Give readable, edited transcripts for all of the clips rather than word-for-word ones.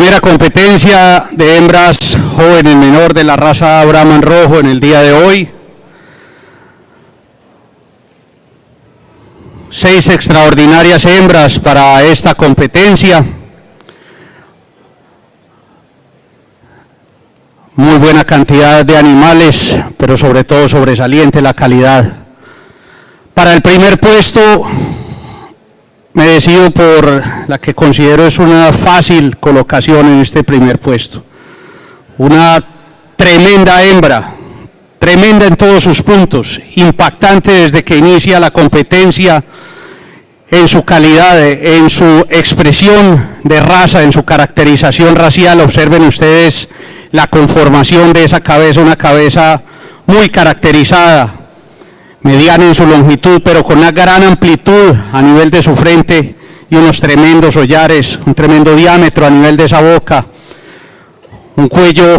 Primera competencia de hembras jóvenes menor de la raza Brahman rojo en el día de hoy. 6 extraordinarias hembras para esta competencia. Muy buena cantidad de animales, pero sobre todo sobresaliente la calidad. Para el primer puesto me decido por la que considero es una fácil colocación en este primer puesto. Una tremenda hembra, tremenda en todos sus puntos, impactante desde que inicia la competencia, en su calidad, en su expresión de raza, en su caracterización racial. Observen ustedes la conformación de esa cabeza, una cabeza muy caracterizada, mediana en su longitud, pero con una gran amplitud a nivel de su frente y unos tremendos hollares, un tremendo diámetro a nivel de esa boca, un cuello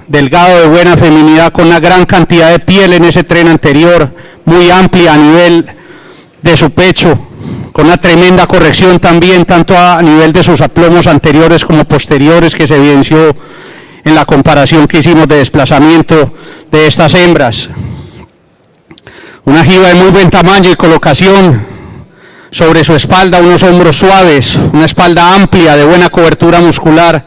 delgado de buena feminidad con una gran cantidad de piel en ese tren anterior, muy amplia a nivel de su pecho, con una tremenda corrección también, tanto a nivel de sus aplomos anteriores como posteriores, que se evidenció en la comparación que hicimos de desplazamiento de estas hembras. Una jiba de muy buen tamaño y colocación sobre su espalda, unos hombros suaves, una espalda amplia de buena cobertura muscular,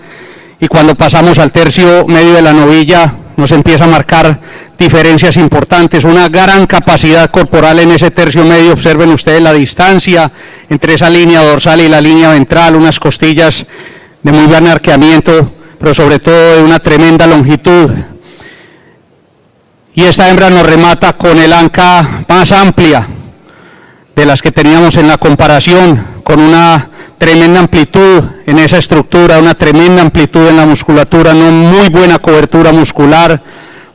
y cuando pasamos al tercio medio de la novilla nos empieza a marcar diferencias importantes, una gran capacidad corporal en ese tercio medio. Observen ustedes la distancia entre esa línea dorsal y la línea ventral, unas costillas de muy buen arqueamiento, pero sobre todo de una tremenda longitud. Y esta hembra nos remata con el anca más amplia de las que teníamos en la comparación, con una tremenda amplitud en esa estructura, una tremenda amplitud en la musculatura, una muy buena cobertura muscular,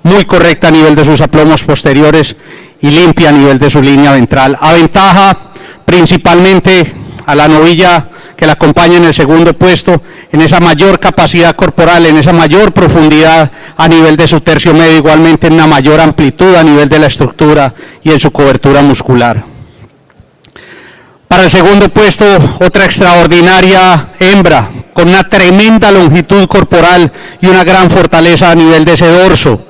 muy correcta a nivel de sus aplomos posteriores y limpia a nivel de su línea ventral. Aventaja principalmente a la novilla que la acompaña en el segundo puesto, en esa mayor capacidad corporal, en esa mayor profundidad a nivel de su tercio medio, igualmente en una mayor amplitud a nivel de la estructura y en su cobertura muscular. Para el segundo puesto, otra extraordinaria hembra, con una tremenda longitud corporal y una gran fortaleza a nivel de ese dorso.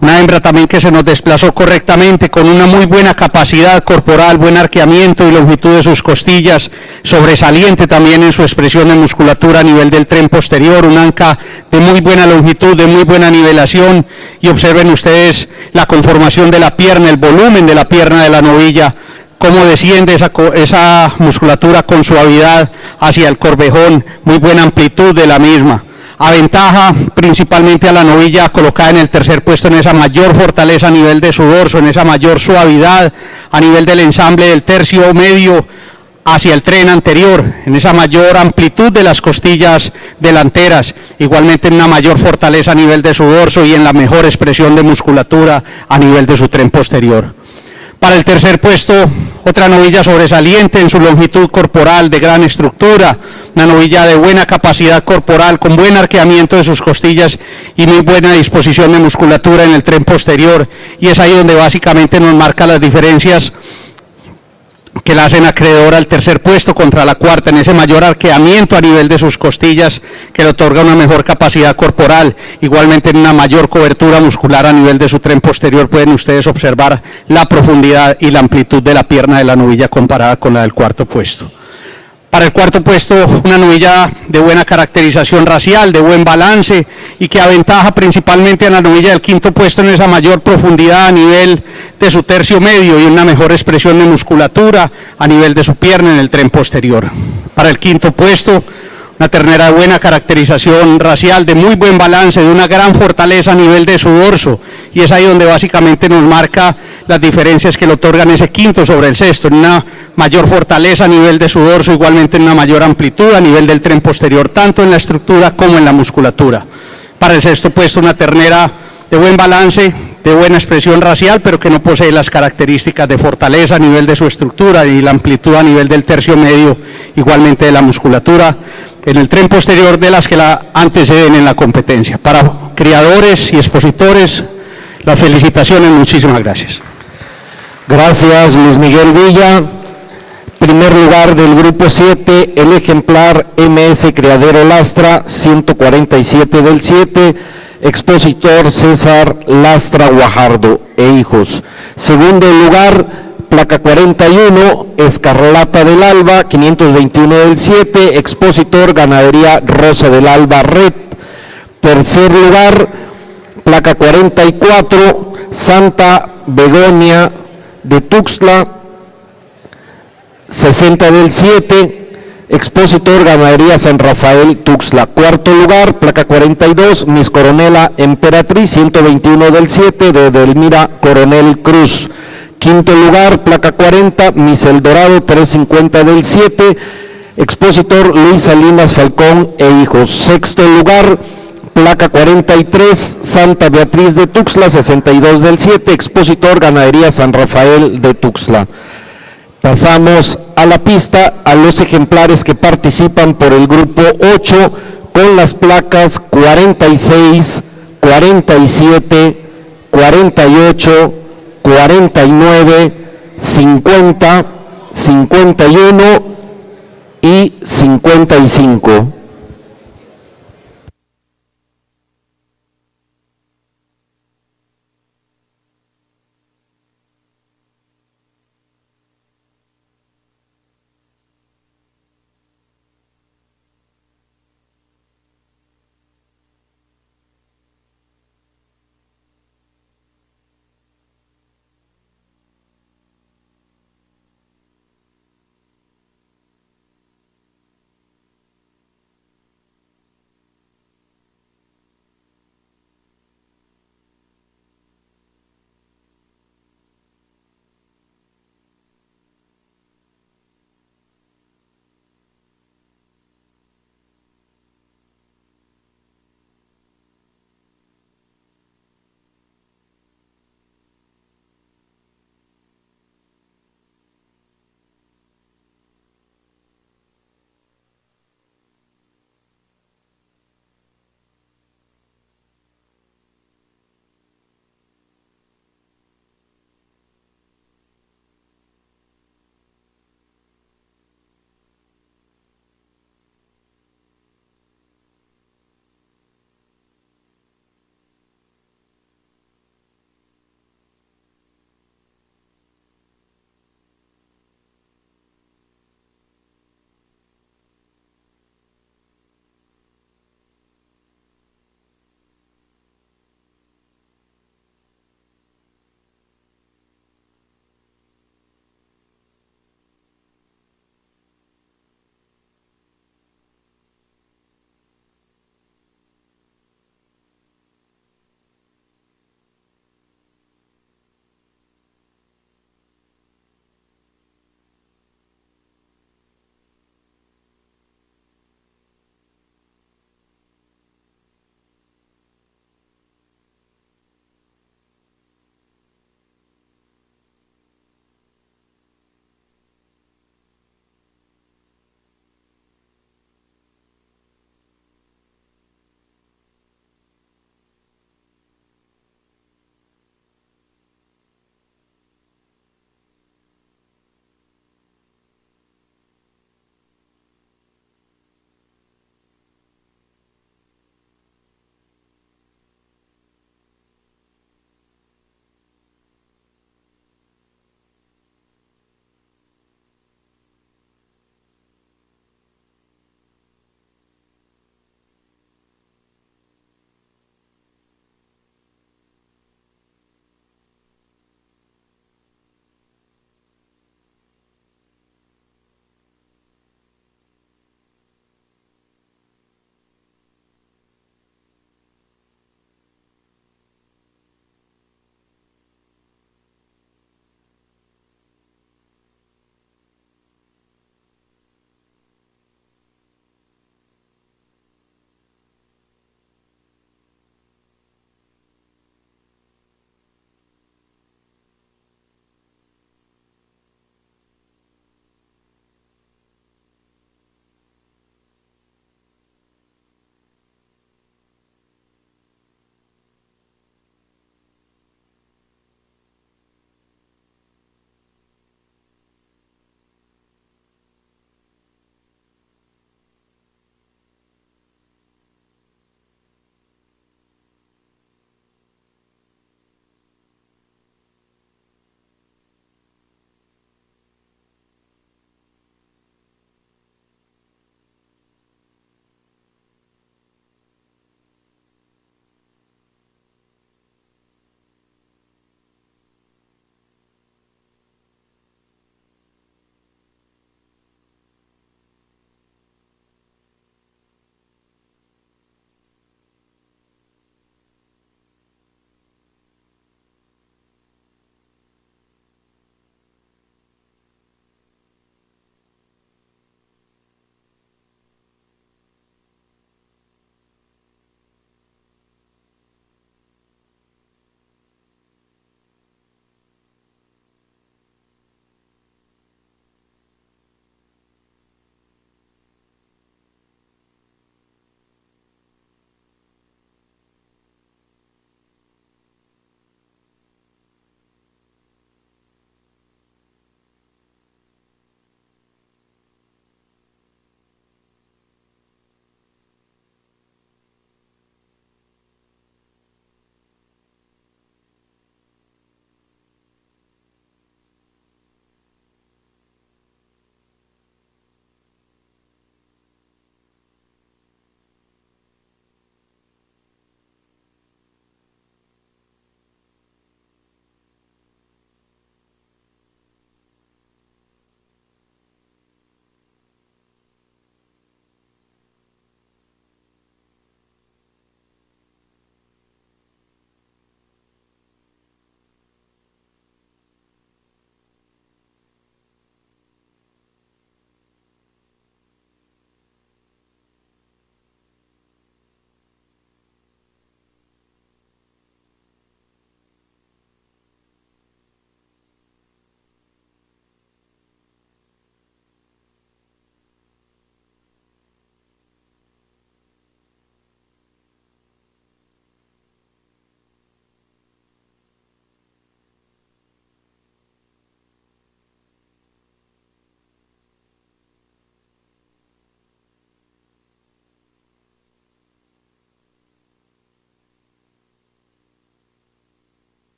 Una hembra también que se nos desplazó correctamente, con una muy buena capacidad corporal, buen arqueamiento y longitud de sus costillas, sobresaliente también en su expresión de musculatura a nivel del tren posterior, un anca de muy buena longitud, de muy buena nivelación, y observen ustedes la conformación de la pierna, el volumen de la pierna de la novilla, cómo desciende esa musculatura con suavidad hacia el corvejón, muy buena amplitud de la misma. Aventaja principalmente a la novilla colocada en el tercer puesto, en esa mayor fortaleza a nivel de su dorso, en esa mayor suavidad a nivel del ensamble del tercio medio hacia el tren anterior, en esa mayor amplitud de las costillas delanteras, igualmente en una mayor fortaleza a nivel de su dorso y en la mejor expresión de musculatura a nivel de su tren posterior. Para el tercer puesto, otra novilla sobresaliente en su longitud corporal, de gran estructura, una novilla de buena capacidad corporal, con buen arqueamiento de sus costillas y muy buena disposición de musculatura en el tren posterior, y es ahí donde básicamente nos marca las diferencias que la hacen acreedora al tercer puesto contra la cuarta, en ese mayor arqueamiento a nivel de sus costillas que le otorga una mejor capacidad corporal, igualmente en una mayor cobertura muscular a nivel de su tren posterior. Pueden ustedes observar la profundidad y la amplitud de la pierna de la novilla comparada con la del cuarto puesto. Para el cuarto puesto, una novilla de buena caracterización racial, de buen balance, y que aventaja principalmente a la novilla del quinto puesto en esa mayor profundidad a nivel de su tercio medio y una mejor expresión de musculatura a nivel de su pierna en el tren posterior. Para el quinto puesto, una ternera de buena caracterización racial, de muy buen balance, de una gran fortaleza a nivel de su dorso, y es ahí donde básicamente nos marca las diferencias que le otorgan ese quinto sobre el sexto, en una mayor fortaleza a nivel de su dorso, igualmente en una mayor amplitud a nivel del tren posterior, tanto en la estructura como en la musculatura. Para el sexto puesto, una ternera de buen balance, de buena expresión racial, pero que no posee las características de fortaleza a nivel de su estructura y la amplitud a nivel del tercio medio, igualmente de la musculatura, en el tren posterior de las que la anteceden en la competencia. Para criadores y expositores, las felicitaciones, muchísimas gracias. Gracias, Luis Miguel Villa. Primer lugar del grupo 7, el ejemplar MS Criadero Lastra, 147 del 7, expositor César Lastra Guajardo e hijos. Segundo lugar, placa 41, Escarlata del Alba, 521 del 7, expositor Ganadería Rosa del Alba Red. Tercer lugar, placa 44, Santa Begonia de Tuxtla, 60 del 7, expositor Ganadería San Rafael Tuxtla. Cuarto lugar, placa 42, Miss Coronela Emperatriz, 121 del 7, de Edelmira Coronel Cruz. Quinto lugar, placa 40, Miss Eldorado, 350 del 7, expositor Luis Salinas Falcón e hijos. Sexto lugar, placa 43, Santa Beatriz de Tuxtla, 62 del 7, expositor Ganadería San Rafael de Tuxtla. Pasamos a la pista a los ejemplares que participan por el grupo 8 con las placas 46, 47, 48, 49, 50, 51 y 55.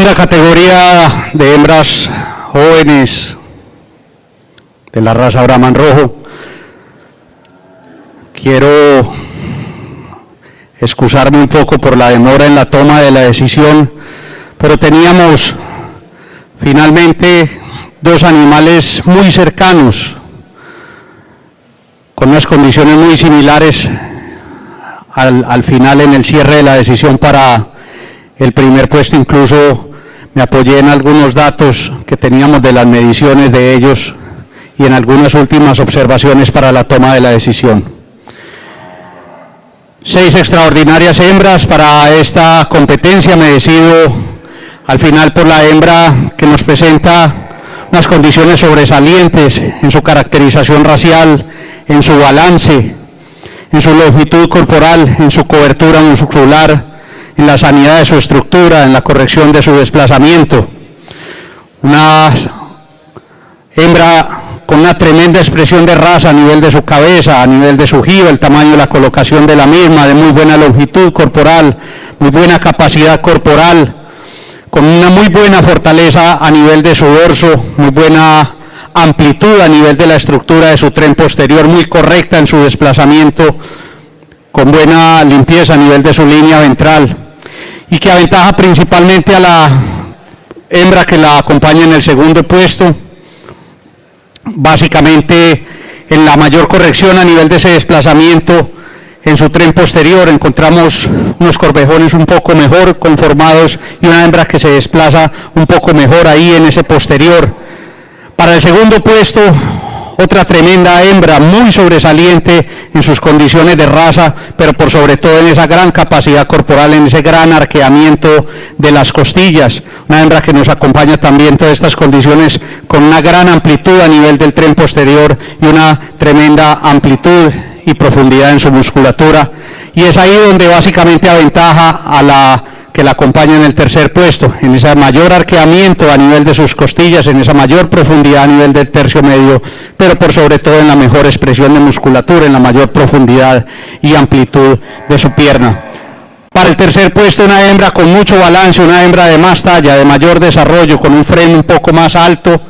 segunda categoría de hembras jóvenes de la raza Brahman rojo, quiero excusarme un poco por la demora en la toma de la decisión, pero teníamos finalmente dos animales muy cercanos, con unas condiciones muy similares al final en el cierre de la decisión para el primer puesto. Incluso me apoyé en algunos datos que teníamos de las mediciones de ellos y en algunas últimas observaciones para la toma de la decisión. 6 extraordinarias hembras para esta competencia. Me decido al final por la hembra que nos presenta unas condiciones sobresalientes en su caracterización racial, en su balance, en su longitud corporal, en su cobertura muscular, en la sanidad de su estructura, en la corrección de su desplazamiento. Una hembra con una tremenda expresión de raza a nivel de su cabeza, a nivel de su jiba, el tamaño y la colocación de la misma, de muy buena longitud corporal, muy buena capacidad corporal, con una muy buena fortaleza a nivel de su dorso, muy buena amplitud a nivel de la estructura de su tren posterior, muy correcta en su desplazamiento, con buena limpieza a nivel de su línea ventral, y que aventaja principalmente a la hembra que la acompaña en el segundo puesto, básicamente en la mayor corrección a nivel de ese desplazamiento. En su tren posterior encontramos unos corvejones un poco mejor conformados y una hembra que se desplaza un poco mejor ahí en ese posterior. Para el segundo puesto, otra tremenda hembra muy sobresaliente en sus condiciones de raza, pero por sobre todo en esa gran capacidad corporal, en ese gran arqueamiento de las costillas. Una hembra que nos acompaña también en todas estas condiciones con una gran amplitud a nivel del tren posterior y una tremenda amplitud y profundidad en su musculatura. Y es ahí donde básicamente aventaja a la que la acompaña en el tercer puesto, en ese mayor arqueamiento a nivel de sus costillas, en esa mayor profundidad a nivel del tercio medio, pero por sobre todo en la mejor expresión de musculatura, en la mayor profundidad y amplitud de su pierna. Para el tercer puesto, una hembra con mucho balance, una hembra de más talla, de mayor desarrollo, con un freno un poco más alto,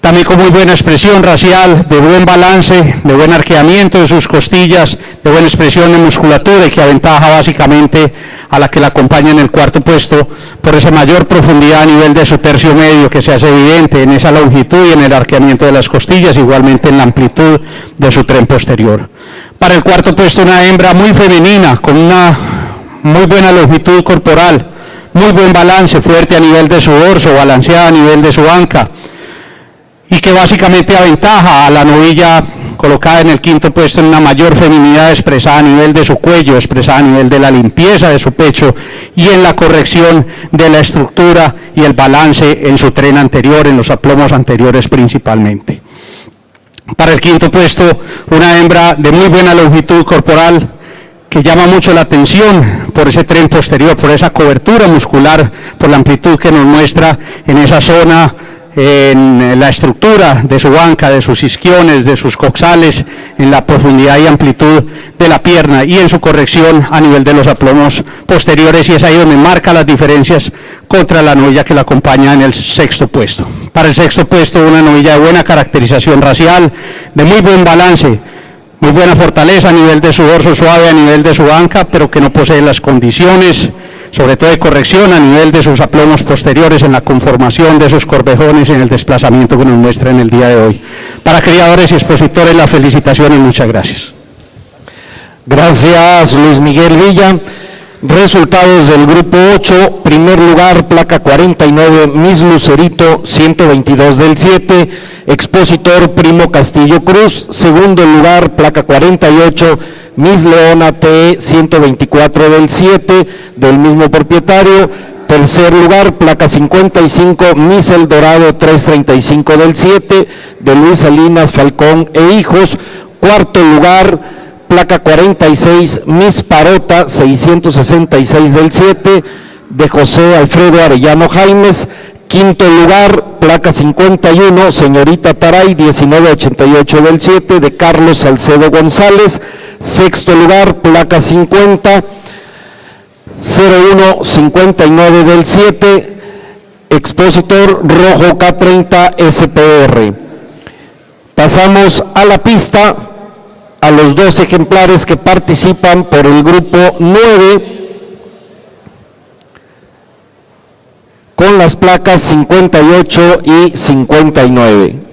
también con muy buena expresión racial, de buen balance, de buen arqueamiento de sus costillas, de buena expresión de musculatura, y que aventaja básicamente a la que la acompaña en el cuarto puesto por esa mayor profundidad a nivel de su tercio medio, que se hace evidente en esa longitud y en el arqueamiento de las costillas, igualmente en la amplitud de su tren posterior. Para el cuarto puesto, una hembra muy femenina, con una muy buena longitud corporal, muy buen balance, fuerte a nivel de su dorso, balanceada a nivel de su anca, y que básicamente aventaja a la novilla colocada en el quinto puesto en una mayor feminidad expresada a nivel de su cuello, expresada a nivel de la limpieza de su pecho y en la corrección de la estructura y el balance en su tren anterior, en los aplomos anteriores principalmente. Para el quinto puesto, una hembra de muy buena longitud corporal, que llama mucho la atención por ese tren posterior, por esa cobertura muscular, por la amplitud que nos muestra en esa zona, en la estructura de su banca, de sus isquiones, de sus coxales, en la profundidad y amplitud de la pierna y en su corrección a nivel de los aplomos posteriores, y es ahí donde marca las diferencias contra la novilla que la acompaña en el sexto puesto. Para el sexto puesto, una novilla de buena caracterización racial, de muy buen balance, muy buena fortaleza a nivel de su dorso suave, a nivel de su banca, pero que no posee las condiciones, sobre todo de corrección a nivel de sus aplomos posteriores, en la conformación de esos corvejones, en el desplazamiento que nos muestra en el día de hoy. Para criadores y expositores, las felicitaciones, muchas gracias. Gracias, Luis Miguel Villa. Resultados del grupo 8, primer lugar, placa 49, Miss Lucerito, 122 del 7, expositor Primo Castillo Cruz. Segundo lugar, placa 48, Miss Leona T, 124 del 7, del mismo propietario. Tercer lugar, placa 55, Miss El Dorado, 335 del 7, de Luis Salinas Falcón e hijos. Cuarto lugar, placa 46, Miss Parota, 666 del 7, de José Alfredo Arellano Jaimes. Quinto lugar, placa 51, Señorita Taray, 1988 del 7, de Carlos Salcedo González. Sexto lugar, placa 50, 0159 del 7, expositor rojo K30 SPR. Pasamos a la pista a los 2 ejemplares que participan por el grupo 9 con las placas 58 y 59.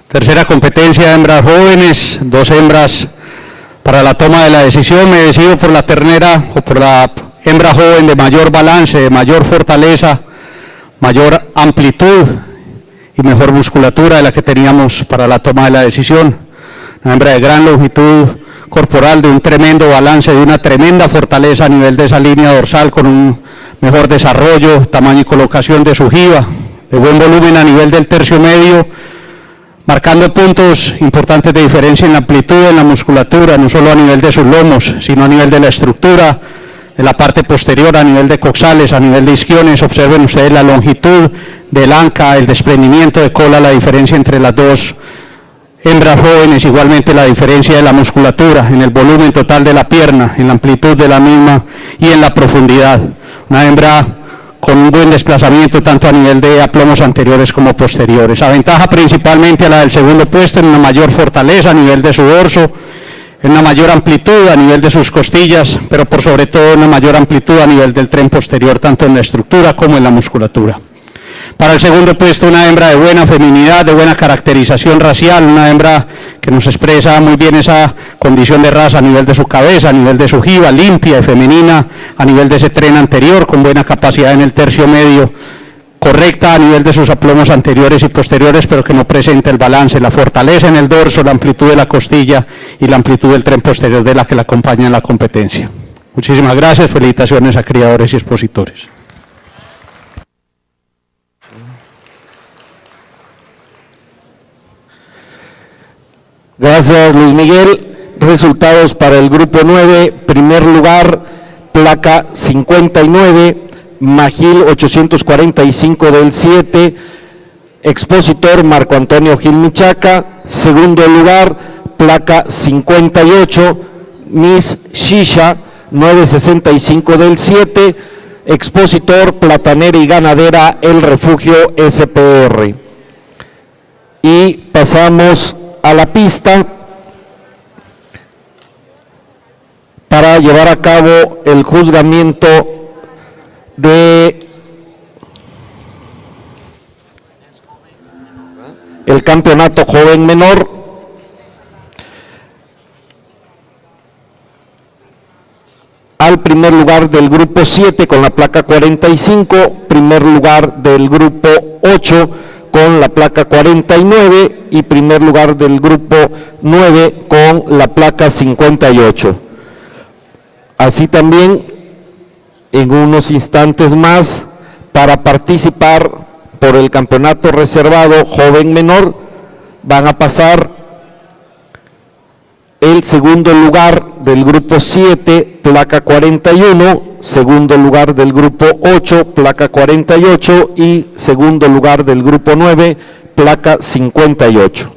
Tercera competencia, hembras jóvenes, 2 hembras para la toma de la decisión. Me decido por la ternera o por la hembra joven de mayor balance, de mayor fortaleza, mayor amplitud y mejor musculatura de la que teníamos para la toma de la decisión. Una hembra de gran longitud corporal, de un tremendo balance, de una tremenda fortaleza a nivel de esa línea dorsal, con un mejor desarrollo, tamaño y colocación de su jiba, de buen volumen a nivel del tercio medio, marcando puntos importantes de diferencia en la amplitud, en la musculatura, no solo a nivel de sus lomos, sino a nivel de la estructura, de la parte posterior, a nivel de coxales, a nivel de isquiones. Observen ustedes la longitud del anca, el desprendimiento de cola, la diferencia entre las dos hembras jóvenes, igualmente la diferencia de la musculatura, en el volumen total de la pierna, en la amplitud de la misma y en la profundidad. Una hembra con un buen desplazamiento tanto a nivel de aplomos anteriores como posteriores. Aventaja principalmente a la del segundo puesto en una mayor fortaleza a nivel de su dorso, en una mayor amplitud a nivel de sus costillas, pero por sobre todo en una mayor amplitud a nivel del tren posterior, tanto en la estructura como en la musculatura. Para el segundo puesto, una hembra de buena feminidad, de buena caracterización racial, una hembra que nos expresa muy bien esa condición de raza a nivel de su cabeza, a nivel de su jiba, limpia y femenina, a nivel de ese tren anterior, con buena capacidad en el tercio medio, correcta a nivel de sus aplomos anteriores y posteriores, pero que no presenta el balance, la fortaleza en el dorso, la amplitud de la costilla y la amplitud del tren posterior de la que la acompaña en la competencia. Muchísimas gracias, felicitaciones a criadores y expositores. Gracias, Luis Miguel. Resultados para el grupo 9. Primer lugar, placa 59, Magil 845 del 7, expositor Marco Antonio Gil Michaca. Segundo lugar, placa 58, Miss Shisha 965 del 7, expositor Platanera y Ganadera El Refugio SPR. Y pasamos a la pista para llevar a cabo el juzgamiento de el campeonato joven menor. Al primer lugar del grupo 7 con la placa 45, primer lugar del grupo 8 con la placa 49 y primer lugar del grupo 9 con la placa 58. Así también, en unos instantes más, para participar por el campeonato reservado joven menor, van a pasar el segundo lugar del grupo 7, placa 41, segundo lugar del grupo 8, placa 48 y segundo lugar del grupo 9, placa 58.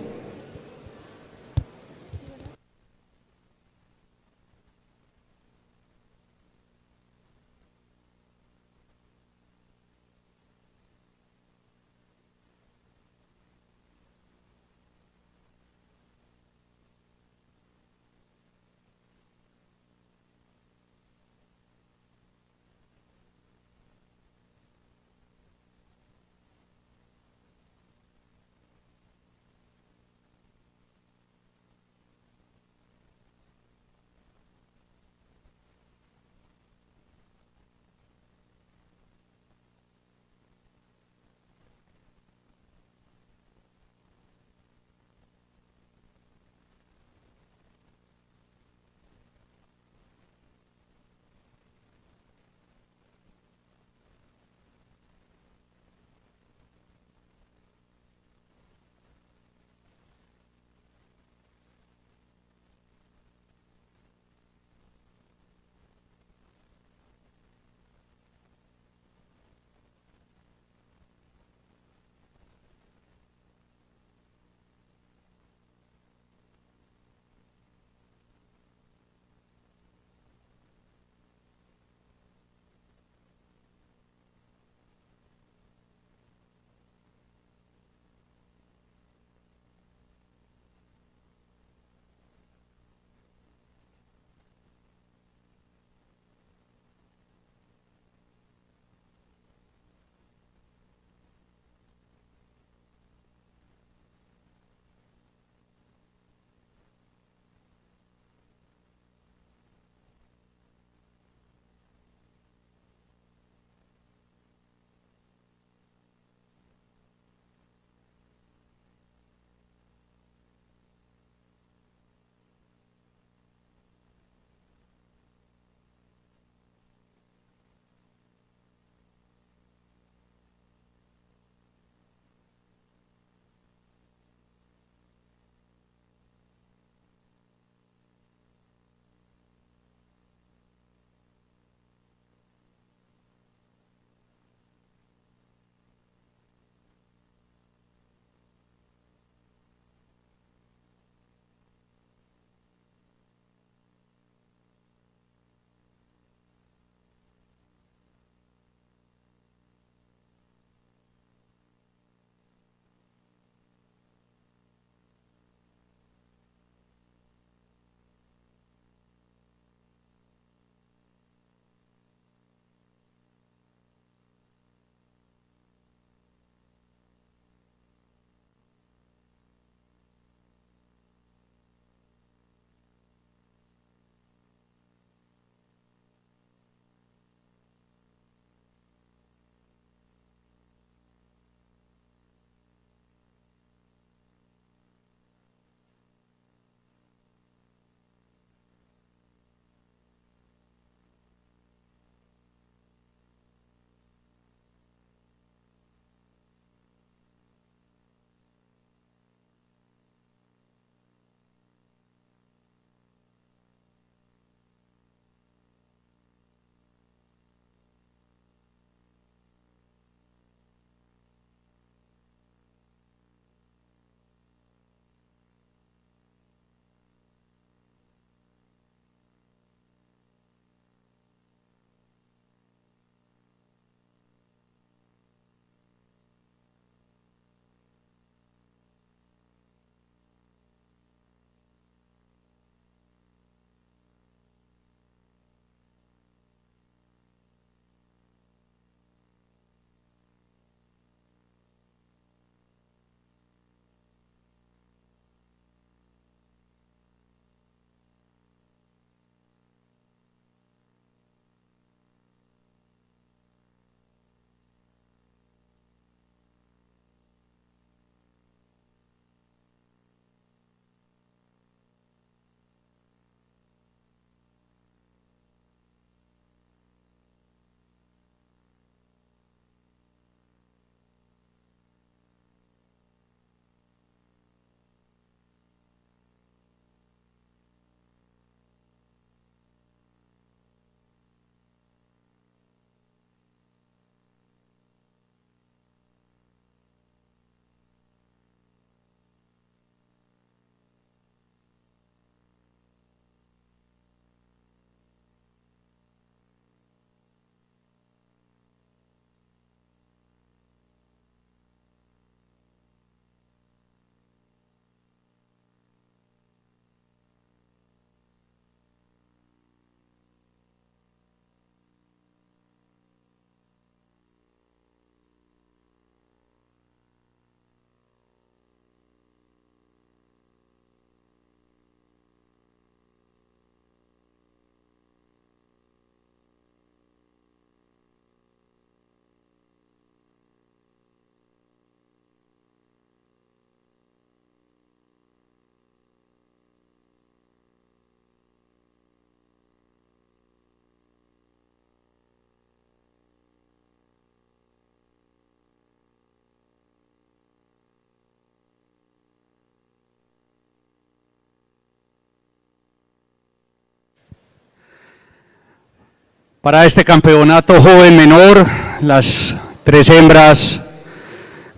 Para este campeonato joven menor, las 3 hembras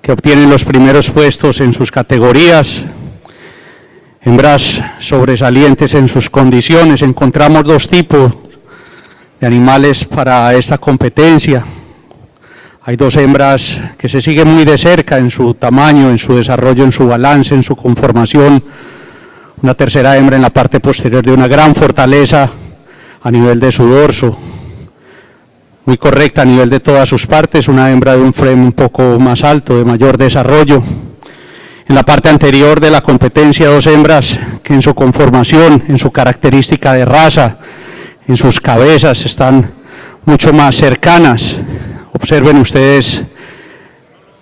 que obtienen los primeros puestos en sus categorías, hembras sobresalientes en sus condiciones. Encontramos 2 tipos de animales para esta competencia. Hay 2 hembras que se siguen muy de cerca en su tamaño, en su desarrollo, en su balance, en su conformación. Una tercera hembra en la parte posterior de una gran fortaleza a nivel de su dorso, muy correcta a nivel de todas sus partes, una hembra de un frame un poco más alto, de mayor desarrollo. En la parte anterior de la competencia, 2 hembras que en su conformación, en su característica de raza, en sus cabezas están mucho más cercanas. Observen ustedes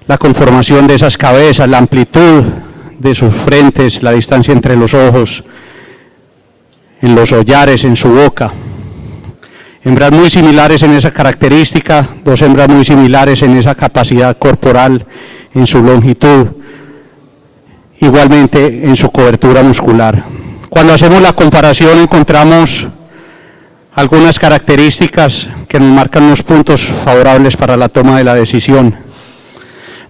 la conformación de esas cabezas, la amplitud de sus frentes, la distancia entre los ojos, en los hollares, en su boca. Hembras muy similares en esa característica, 2 hembras muy similares en esa capacidad corporal, en su longitud, igualmente en su cobertura muscular. Cuando hacemos la comparación encontramos algunas características que nos marcan unos puntos favorables para la toma de la decisión.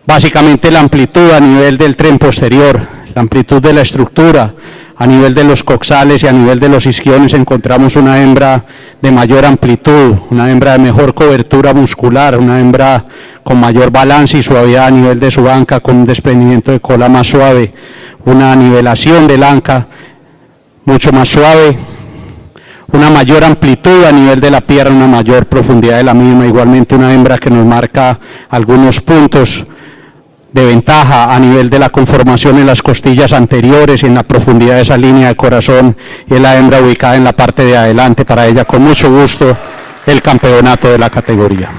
Básicamente la amplitud a nivel del tren posterior, la amplitud de la estructura, a nivel de los coxales y a nivel de los isquiones encontramos una hembra de mayor amplitud, una hembra de mejor cobertura muscular, una hembra con mayor balance y suavidad a nivel de su anca, con un desprendimiento de cola más suave, una nivelación del anca mucho más suave, una mayor amplitud a nivel de la pierna, una mayor profundidad de la misma, igualmente una hembra que nos marca algunos puntos de ventaja a nivel de la conformación en las costillas anteriores y en la profundidad de esa línea de corazón, y es la hembra ubicada en la parte de adelante. Para ella, con mucho gusto, el campeonato de la categoría.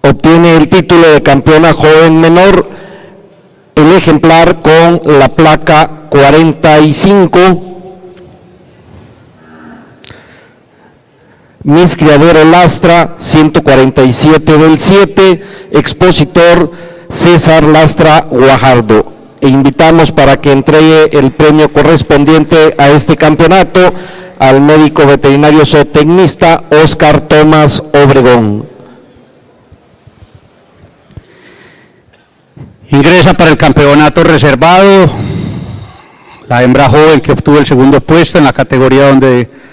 Obtiene el título de campeona joven menor el ejemplar con la placa 45, Miss Criadero Lastra, 147 del 7, expositor César Lastra Guajardo. E invitamos para que entregue el premio correspondiente a este campeonato al médico veterinario zootecnista Oscar Tomás Obregón. Ingresa para el campeonato reservado la hembra joven que obtuvo el segundo puesto en la categoría donde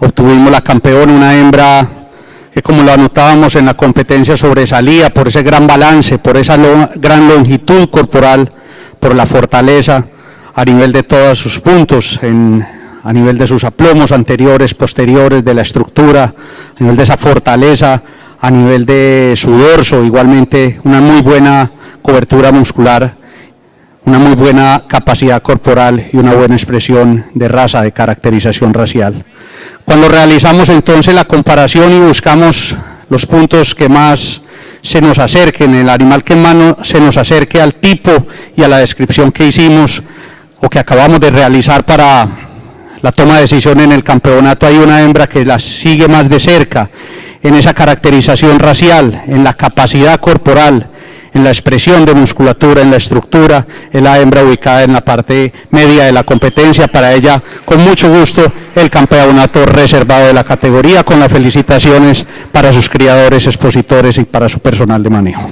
obtuvimos la campeona, una hembra que, como lo anotábamos en la competencia, sobresalía por ese gran balance, por esa gran longitud corporal, por la fortaleza a nivel de todos sus puntos, a nivel de sus aplomos anteriores, posteriores, de la estructura, a nivel de esa fortaleza, a nivel de su dorso, igualmente una muy buena cobertura muscular, una muy buena capacidad corporal y una buena expresión de raza, de caracterización racial. Cuando realizamos entonces la comparación y buscamos los puntos que más se nos acerquen, el animal que más se nos acerque al tipo y a la descripción que hicimos o que acabamos de realizar para la toma de decisión en el campeonato, hay una hembra que la sigue más de cerca en esa caracterización racial, en la capacidad corporal, en la expresión de musculatura, en la estructura, es la hembra ubicada en la parte media de la competencia. Para ella, con mucho gusto, el campeonato reservado de la categoría, con las felicitaciones para sus criadores, expositores y para su personal de manejo.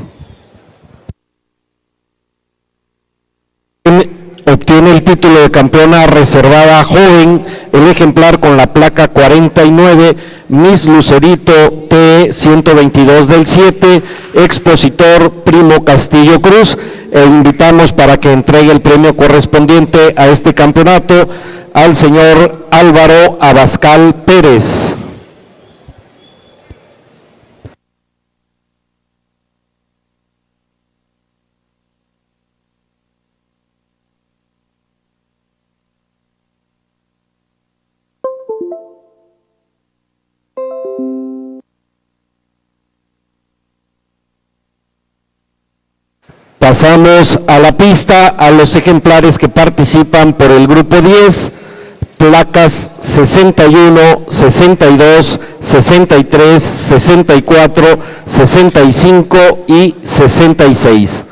Obtiene el título de campeona reservada joven el ejemplar con la placa 49, Miss Lucerito T 122 del 7, expositor Primo Castillo Cruz, e invitamos para que entregue el premio correspondiente a este campeonato al señor Álvaro Abascal Pérez. Pasamos a la pista a los ejemplares que participan por el grupo 10, placas 61, 62, 63, 64, 65 y 66.